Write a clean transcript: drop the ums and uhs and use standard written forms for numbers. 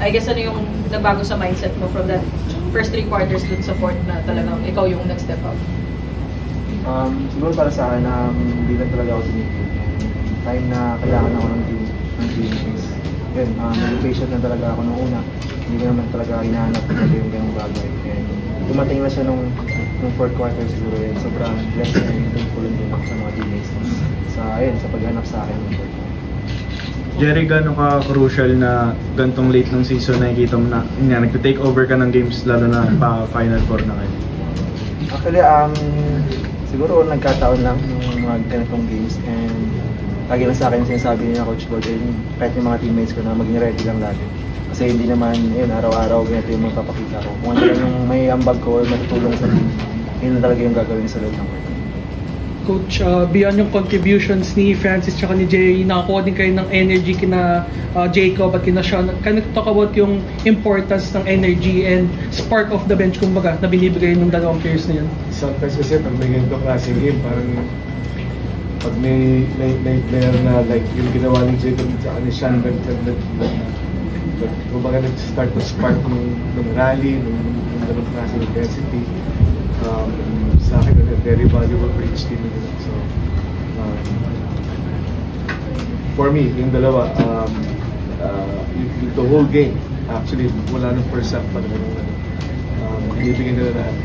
I guess ano yung nabago sa mindset mo from that first 3 quarters dun sa fourth na talagang ikaw yung nag-step up? Siguro para sa akin, hindi lang talaga ako sinipin. Time na kailangan ako ng teammates. Yun, patient na talaga ako nung una. Hindi ko naman talaga hinahanap talaga yung ganong bagay. And dumating na siya nung 4th quarter siguro yun. Sobrang blessed na yung thankful din ako sa mga teammates. Sa paghanap sa akin ng 4th quarter. Jerry, gano'n ka-crucial na gantong late ng season nakikita mo na nag-take over ka ng games lalo na pa Final Four na kayo? Actually, siguro nagkataon lang yung mga ganitong games and lagi lang sa akin sinasabi niya Coach Gold kahit yung mga teammates ko na maging ready lang lagi. Kasi hindi naman araw-araw ganito yung magpapakita ko. Kung ano lang yung may ambag ko or matutulong sa team, yun na talaga yung gagawin sa loob ng court. Coach, beyond yung contributions ni Francis at ni Jay, nakakuha din kayo ng energy kina Jacob at kina Sean. Can you talk about yung importance ng energy and spark of the bench kumbaga na binibigay ng dalawang players na yan? Sometimes kasi pag may ganito klaseng game, parang pag may player na like yung ginawa ni Jacob at ni Sean, kumbaga nag-start to spark ng rally, ng dalawang klaseng intensity. Sa akin, very valuable for each team. So, for me, yung dalawa, the whole game, actually, wala nang first half pa naman. Binibigyan nila lahat.